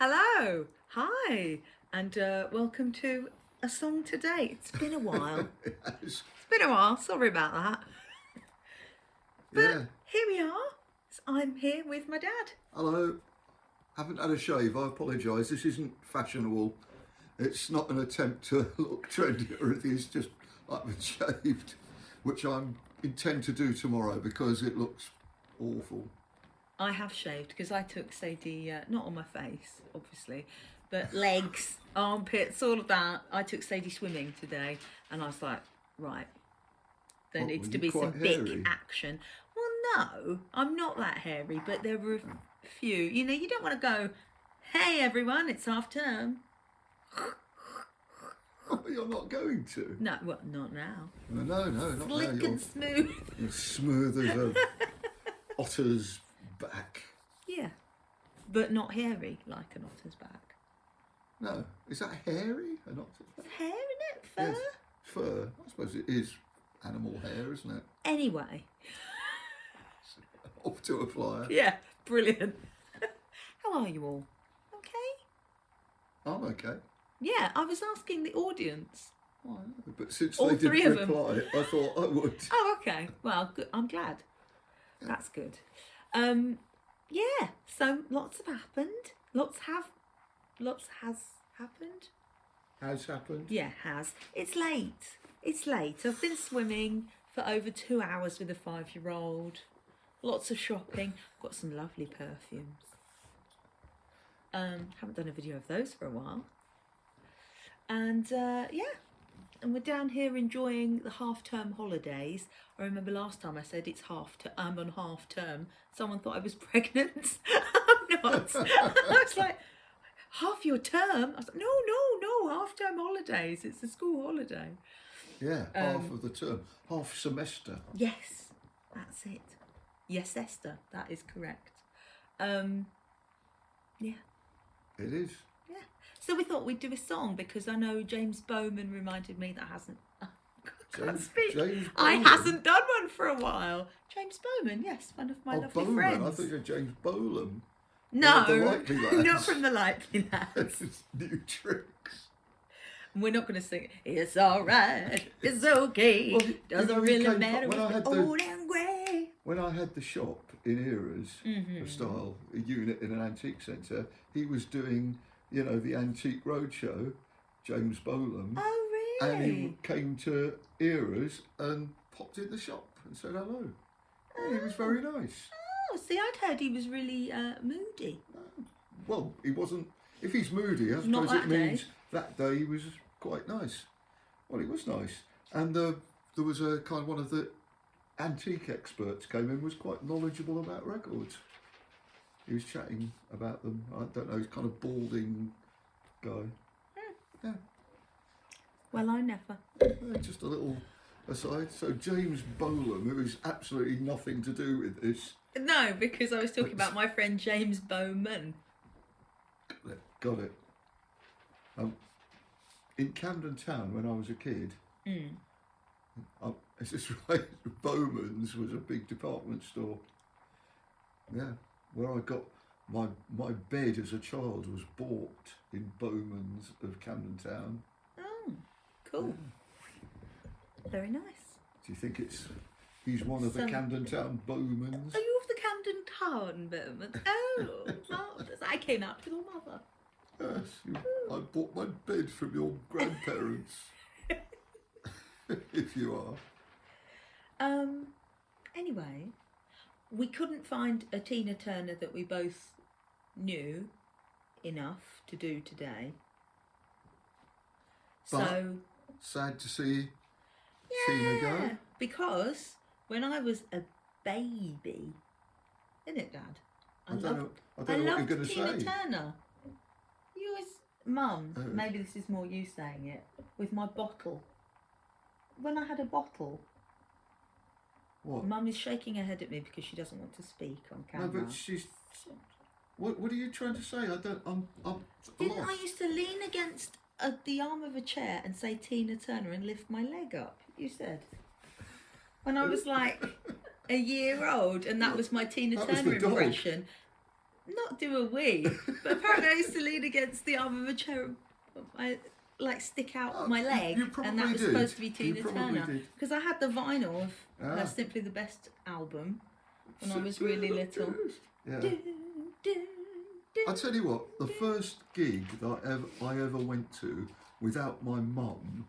Hello, hi, and welcome to A Song Today. It's been a while. Yes. It's been a while, sorry about that. But Yeah. here we are. I'm here with my dad. Hello. Haven't had a shave. I apologise. This isn't fashionable. It's not an attempt to look trendy or anything. It's just I've been shaved, which I intend to do tomorrow because it looks awful. I have shaved because I took Sadie, not on my face, obviously, but legs, armpits, all of that. I took Sadie swimming today, and I was like, right, there What, needs were to you be some quite big hairy? action. Well, no, I'm not that hairy, but there were a few. You know, you don't want to go, hey everyone, it's half term. Oh, you're not going to? No, well, not now. No, not now. Slick and smooth. You're smooth as a otter's back. Yeah, but not hairy like an otter's back. No, is that hairy? An otter's back? It's hair, isn't it? Fur? Yes. Fur. I suppose it is animal hair, isn't it? Anyway. Off to a flyer. Yeah, brilliant. How are you all? Okay? I'm okay. Yeah, I was asking the audience. Oh, I know, but since All they three didn't of them. reply, I thought I would. Oh, okay. Well, good. I'm glad. That's good. Yeah, so lots have happened. Lots has happened. Has happened. Yeah, has. It's late. It's late. I've been swimming for over 2 hours with a 5-year-old. Lots of shopping. Got some lovely perfumes. Haven't done a video of those for a while. And yeah, and we're down here enjoying the half-term holidays. I remember last time I said it's I'm on half-term. Someone thought I was pregnant. I'm not. I was like, half your term? I was like, no, half-term holidays. It's a school holiday. Yeah, half of the term, half semester. Yes, that's it. Yes, Esther, that is correct. Yeah. It is. Yeah. So we thought we'd do a song because I know James Bowman reminded me that hasn't. I can't speak. James I Bowman? hasn't done one for a while. James Bowman, yes, one of my lovely Bowman. friends. I thought you were James Bolam. No, One of the Likely Lads. not from the Likely Lads. It's new tricks. We're not going to sing. It's all right. It's okay. Well, Doesn't he really came- matter. when I It's had old and grey. When I had the shop in Eras Mm-hmm. of Style, a unit in an antique centre, he was doing, the Antique Roadshow, James Bolam. Oh, And he really? came to Eras and popped in the shop and said hello. And he was very nice. Oh, see, I'd heard he was really moody. Well, he wasn't. If he's moody, I Not suppose it that day. means that day he was quite nice. Well, he was nice. And there was a kind of one of the antique experts came in, was quite knowledgeable about records. He was chatting about them. I don't know, he's kind of balding guy. Yeah. Well, I never. Just a little aside. So James Bolam, who has absolutely nothing to do with this. No, because I was talking about my friend James Bowman. Got it. In Camden Town, when I was a kid, is this right? Bowman's was a big department store. Yeah, where I got my bed as a child was bought in Bowman's of Camden Town. Oh, cool. Very nice. Do you think he's one of the Some- Camden Town Bowmans? Are you of the Camden Town Bowman? Oh, marvellous. I came out with your mother. Yes, I bought my bed from your grandparents. If you are. Anyway, we couldn't find a Tina Turner that we both knew enough to do today. So, Sad to see Tina go. because when I was a baby, isn't it, Dad? I don't know what you're loved going to Tina say. Turner. You was Mum. Oh. Maybe this is more you saying it with my bottle. When I had a bottle, What? Mum is shaking her head at me because she doesn't want to speak on No, camera. but she's. What are you trying to say? I'm Didn't I lost. used to lean against the arm of a chair and say Tina Turner and lift my leg up? You said. When I was like a year old, and that was my Tina That was Turner the dog. impression. not do a wee, but apparently I used to lean against the arm of a chair. I like stick out my leg, you probably and that was did. supposed to be You Tina probably Turner did. because I had the vinyl of Ah. her Simply the Best album when I was really little. Yeah. Do, do, do. I tell you what, the first gig that I ever went to without my mum,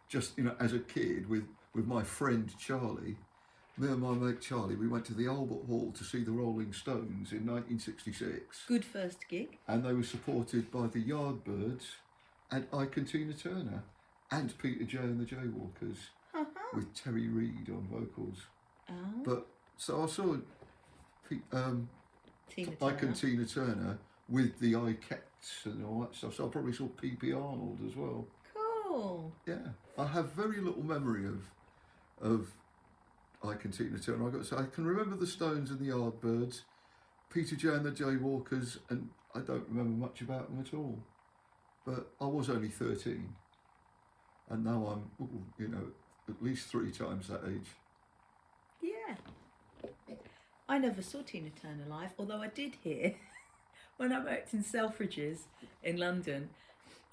just as a kid with my friend Charlie, me and my mate Charlie, we went to the Albert Hall to see the Rolling Stones in 1966, Good first gig. and they were supported by the Yardbirds and Ike and Tina Turner and Peter J and the Jaywalkers with Terry Reid on vocals. Oh, But so I saw Tina Ike Turner. and Tina Turner with the Ikettes and all that stuff. So I probably saw P.P. Arnold as well. Cool. Yeah, I have very little memory of Ike and Tina Turner. I got to say, I can remember the Stones and the Yardbirds, Peter J and the Jaywalkers, and I don't remember much about them at all. But I was only 13, and now I'm, at least 3 times that age. Yeah. I never saw Tina Turner live, although I did hear when I worked in Selfridges in London,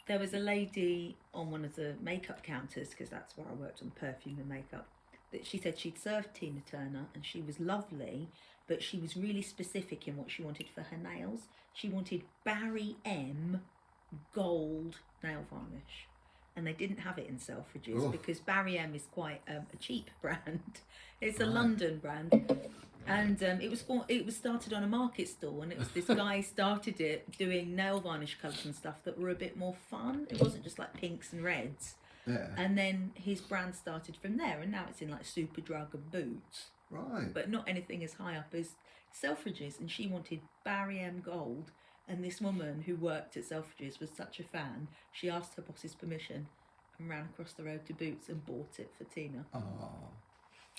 there was a lady on one of the makeup counters, because that's where I worked on perfume and makeup, that she said she'd served Tina Turner and she was lovely, but she was really specific in what she wanted for her nails. She wanted Barry M gold nail varnish, and they didn't have it in Selfridges because Barry M is quite a cheap brand. It's a London brand, and it was started on a market stall, and it was this guy started it doing nail varnish colours and stuff that were a bit more fun. It wasn't just like pinks and reds. Yeah. And then his brand started from there, and now it's in like Superdrug and Boots, Right. but not anything as high up as Selfridges. And she wanted Barry M gold. And this woman who worked at Selfridges was such a fan, she asked her boss's permission and ran across the road to Boots and bought it for Tina. Ah.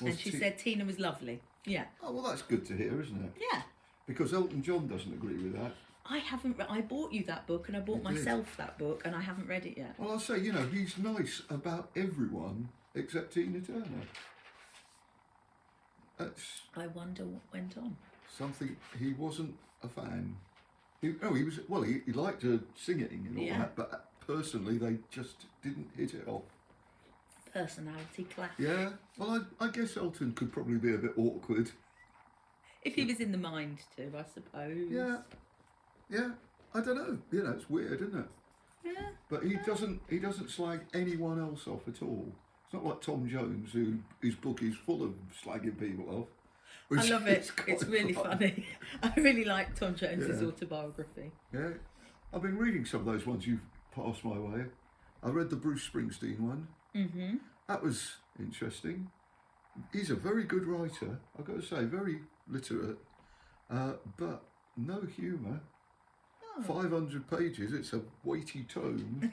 And she said Tina was lovely. Yeah. Oh, well, that's good to hear, isn't it? Yeah. Because Elton John doesn't agree with that. I haven't. I bought you that book, and I bought You did. myself that book, and I haven't read it yet. Well, I'll say, he's nice about everyone except Tina Turner. That's I wonder what went on. something he wasn't a fan. He liked her singing and all Yeah. that, but personally they just didn't hit it off. Personality clash. Yeah, well, I guess Elton could probably be a bit awkward. If he was in the mind to, I suppose. Yeah, I don't know. It's weird, isn't it? Yeah. But he doesn't slag anyone else off at all. It's not like Tom Jones, whose book is full of slagging people off. I love it. is quite It's really fun. funny. I really like Tom Jones's Yeah. autobiography. Yeah, I've been reading some of those ones you've passed my way. I read the Bruce Springsteen one. Mm-hmm. That was interesting. He's a very good writer, I've got to say, very literate, but no humour. Oh. 500 pages, it's a weighty tome,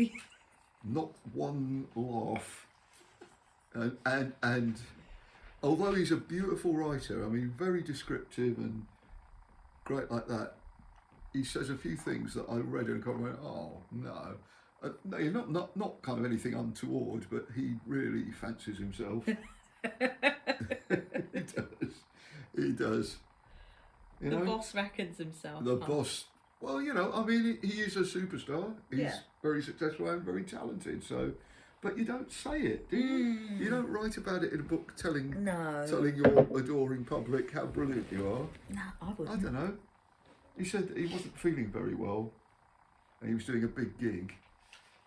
not one laugh. And although he's a beautiful writer, I mean, very descriptive and great like that, he says a few things that I read and kind of went, oh, no. No, you're not kind of anything untoward, but he really fancies himself. He does. The boss reckons himself. The huh? boss. Well, I mean, he is a superstar. He's very successful and very talented. So, but you don't say it, do you? You don't write about it in a book telling your adoring public how brilliant you are. No, I wouldn't. I don't know. He said that he wasn't feeling very well, and he was doing a big gig,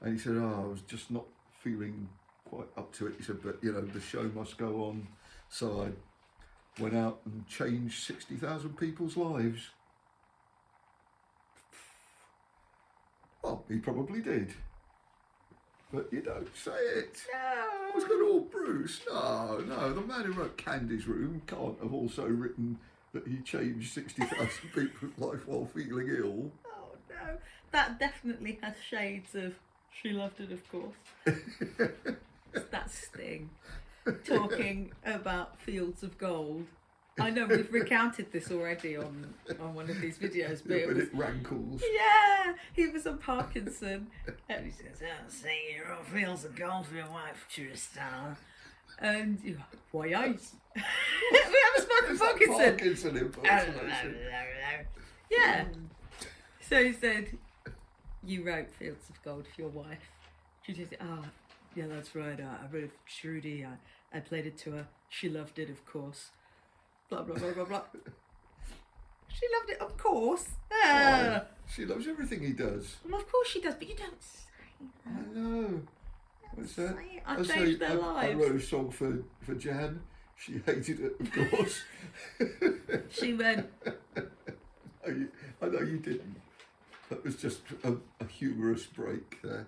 and he said, I was just not feeling quite up to it. He said, but the show must go on. So I went out and changed 60,000 people's lives. Well, he probably did. But you don't say it. No. I was going, oh, Bruce, no. The man who wrote Candy's Room can't have also written that he changed 60,000 people's life while feeling ill. Oh no. That definitely has shades of She Loved It, of course. It's that Sting talking about fields of gold. I know we've recounted this already on one of these videos, but it rankles. Yeah, he was on Parkinson, and he says, "Sing your own fields of gold for your wife, Tristan." And you're like, why ice? We have a smoking Parkinson. Parkinson impersonation. Yeah, So he said, you wrote Fields of Gold for your wife. She just said, yeah, that's right. I wrote it for Trudy. I played it to her. She loved it, of course. Blah, blah, blah, blah, blah. She loved it, of course. Oh, she loves everything he does. Well, of course she does, but you don't say that. I know. What's that? I changed their lives. I wrote a song for Jan. She hated it, of course. She went. I know you didn't. That was just a humorous break there.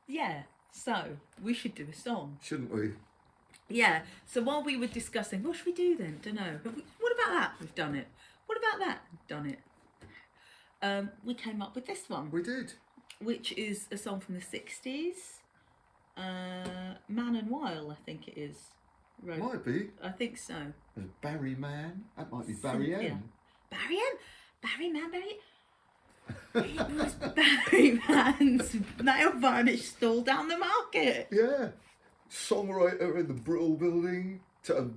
Yeah, so we should do a song. Shouldn't we? Yeah, so while we were discussing, what should we do then? Don't know. What about that? We've done it. What about that? We've done it. We came up with this one. We did. Which is a song from the 60s. Man and Weil, I think it is. Wrote. Might be. I think so. There's Barry Mann. That might be Barry M. Barry M? Barry Mann, Barry... It was Barry Mann's nail varnish stall down the market. Yeah. Songwriter in the Brill building to a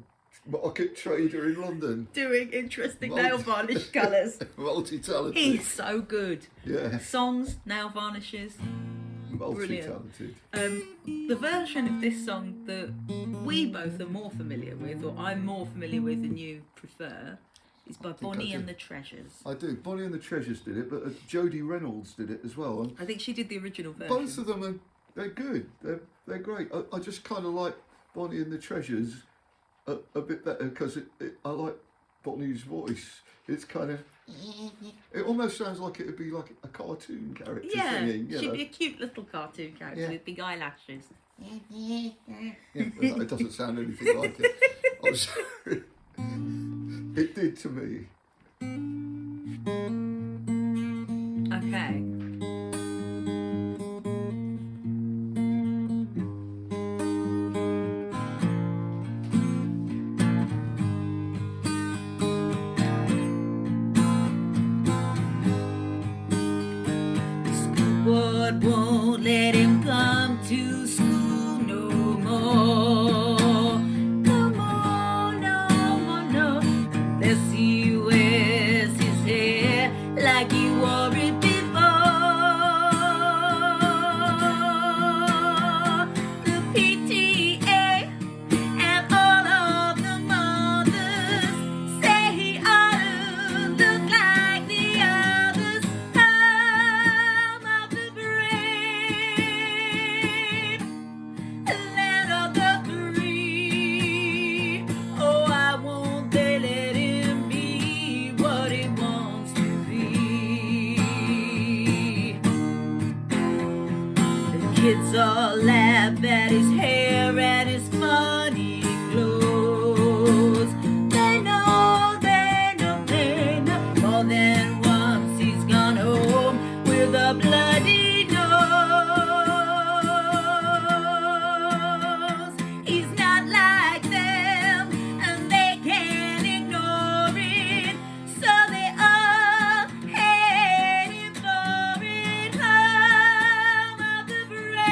market trader in London. Doing interesting nail varnish colours. Multi-talented. He's so good. Yeah. Songs, nail varnishes. Multi-talented. The version of this song that we both are more familiar with, or I'm more familiar with than you prefer, is by Bonnie and the Treasures. I do. Bonnie and the Treasures did it, but Jodie Reynolds did it as well. And I think she did the original version. both of them they're good. They're great. I just kind of like Bonnie and the Treasures a bit better because I like Bonnie's voice. It's kind of, it almost sounds like it would be like a cartoon character singing. She'd be a cute little cartoon character with big eyelashes. Yeah, it doesn't sound anything like it. I'm sorry. It did to me. Okay. But won't let him come to school no more. No more, no more, no. Unless he wears his hair like he wore it before. The PTA and all of the mothers say he ought to look like the others. Home of the brave, land of the free. Oh, I won't they let him be what he wants to be. The kids all laugh at his hair and his funny clothes. They know, more than once he's gone home with a bloody nose. He's not like them, and they can't ignore it, so they all hate him for it. Home of the brave,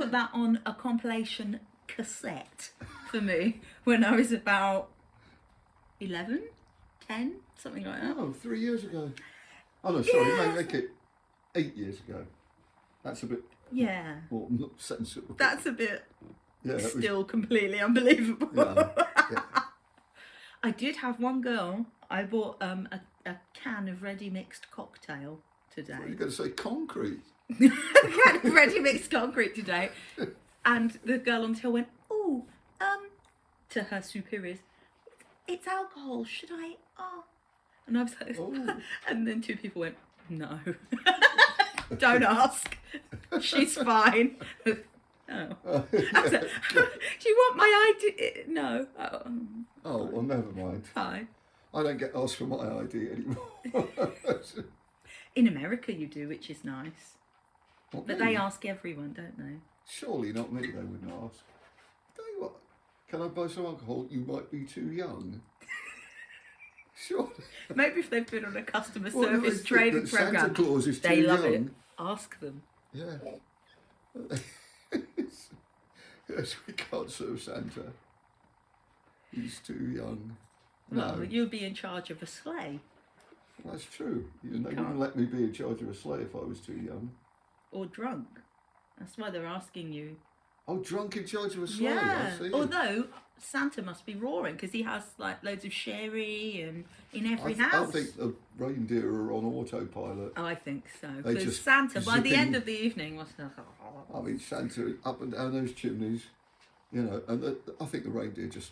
put that on a compilation cassette for me when I was about 11, 10, something like that. Oh, 3 years ago. Oh no, sorry, Yeah. make it 8 years ago. That's a bit Yeah. more not sensible. That's a bit yeah, that was, still completely unbelievable. yeah, yeah. I did have one girl. I bought a can of ready mixed cocktail today. You're going to say concrete. A can of ready mixed concrete today, and the girl on the till went, "Oh, to her superiors, it's alcohol. Should I?" Oh, and I was like, Oh. and then 2 people went, "No, don't ask. She's fine." Oh. I was like, do you want my ID? No. Oh, well, never mind. Fine. I don't get asked for my ID anymore. In America, you do, which is nice. What, But me? they ask everyone, don't they? Surely not me, they wouldn't ask. Tell you what, can I buy some alcohol? You might be too young. Surely. Maybe if they've been on a customer Well, service they think training that Santa program, Claus is they too love young. it. Ask them. Yeah. Yes, we can't serve Santa. He's too young. Well, No, you'll be in charge of a sleigh that's true. They Can't. wouldn't let me be in charge of a sleigh if I was too young. or drunk. That's why they're asking you. Oh, drunk in charge of a sleigh. Yeah. I see. Although Santa must be roaring because he has like loads of sherry and in every I house. think the reindeer are on autopilot. Oh, I think so. They Because just Santa, by the zipping- end of the evening, was like, I mean, Santa up and down those chimneys, you know, and I think the reindeer just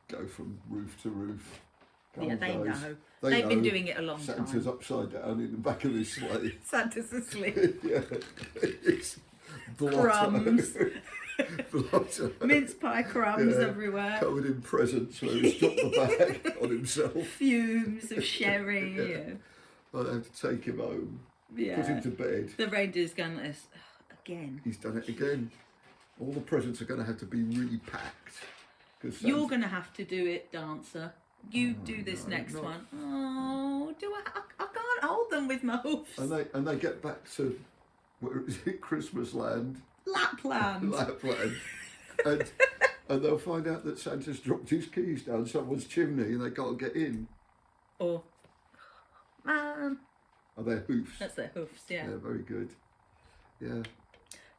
go from roof to roof. yeah, God they knows. know. They They've been know doing it a long Santa's time. upside down in the back of his sleigh. Santa's asleep. Yeah, it's blotto. Crumbs. Blotto. Mince pie crumbs Yeah, everywhere. covered in presents where he's dropped the bag on himself. Fumes of sherry. Yeah. I have to take him home, Yeah. put him to bed. The reindeer's going like this. Again. He's done it again. All the presents are going to have to be really packed. You're going to have to do it, dancer. You Oh, do this no, next not- one. Oh, I can't hold them with my hoofs. And they get back to where is it, Christmas land, Lapland. Lapland, and they'll find out that Santa's dropped his keys down someone's chimney and they can't get in. Or, man. Are their hoofs? That's their hoofs, yeah. Yeah, very good. Yeah.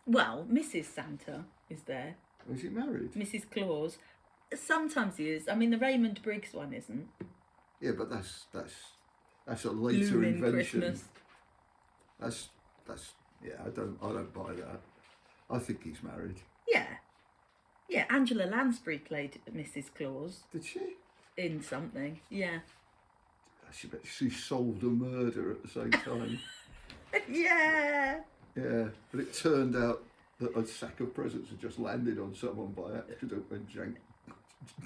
Well, Mrs. Santa is there. Was he married? Mrs. Claus. Sometimes he is. I mean, the Raymond Briggs one isn't. Yeah, but that's a later Blooming invention. Christmas. That's yeah. I don't buy that. I think he's married. Yeah. Yeah, Angela Lansbury played Mrs. Claus Did she? in something. Yeah. She solved a murder at the same time. Yeah. Yeah, but it turned out that a sack of presents had just landed on someone by accident when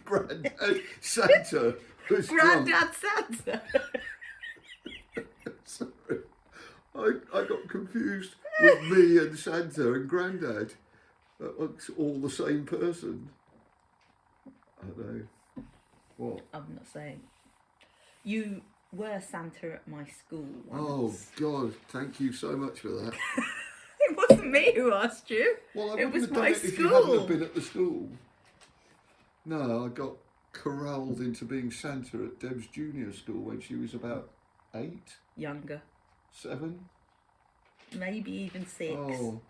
Granddad Santa was drunk. Grandad Santa. Sorry, I got confused with me and Santa and Grandad. It's all the same person. I know. What? I'm not saying. You were Santa at my school Oh once. God! Thank you so much for that. It wasn't me who asked you. Well, I It wouldn't was have done my it if you hadn't school. have been at the school. No, I got corralled into being Santa at Deb's junior school when she was about 8, Younger. 7. Maybe even 6. Oh,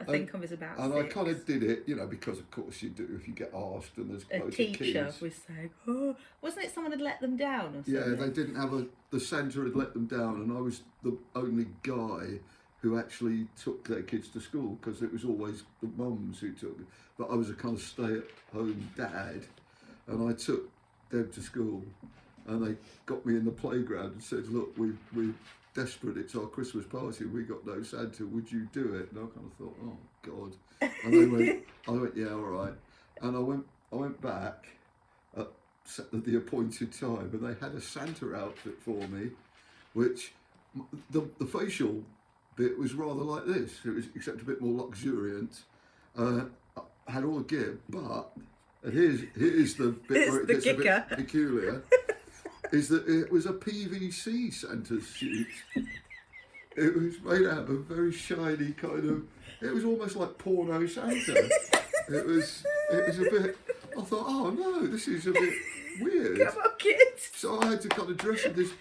I think I was about and 6. I kind of did it, you know, because of course you do if you get asked and there's A loads of teacher kids. was saying, oh, wasn't it someone had let them down or something? Yeah, they didn't have the Santa had let them down, and I was the only guy who actually took their kids to school because it was always the mums who took. But I was a kind of stay-at-home dad, and I took Deb to school, and they got me in the playground and said, "Look, we're desperate. It's our Christmas party. We got no Santa. Would you do it?" And I kind of thought, "Oh God!" And they went, "I went, yeah, all right." And I went back at the appointed time, and they had a Santa outfit for me, which the facial bit was rather like this. It was except a bit more luxuriant. I had all the gear, but and here's the bit Here's where it the gets a kicker. bit peculiar. Is that it was a PVC Santa suit. It was made out of very shiny kind of. It was almost like porno Santa. It was a bit. I thought, oh no, this is a bit weird. Come on, kids. So I had to kind of dress in this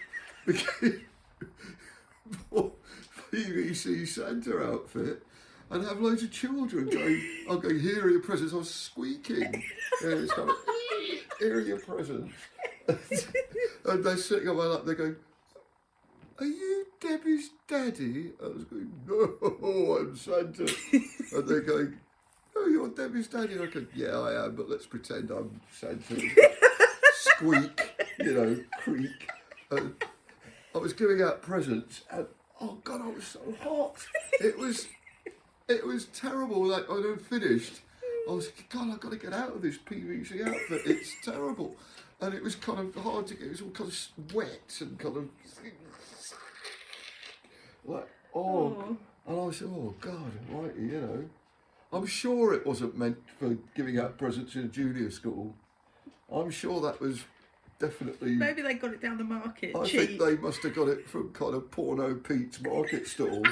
PVC Santa outfit and have loads of children going, I'm going, here are your presents. I was squeaking. Yeah, it's kind of, here are your presents. And they're sitting on my lap, they're going, are you Debbie's daddy? I was going, no, I'm Santa. And they're going, oh, you're Debbie's daddy? And I go, yeah, I am, but let's pretend I'm Santa. Squeak, creak. And I was giving out presents, and oh God, I was so hot. It was terrible. Like when I finished, I was thinking, God, I've got to get out of this PVC outfit. It's terrible. And it was kind of hard to get, it was all kind of wet and kind of like, and I was, oh God, almighty, I'm sure it wasn't meant for giving out presents in a junior school. I'm sure that was definitely. Maybe they got it down the market. I cheap. think they must have got it from kind of Porno Pete's market stall.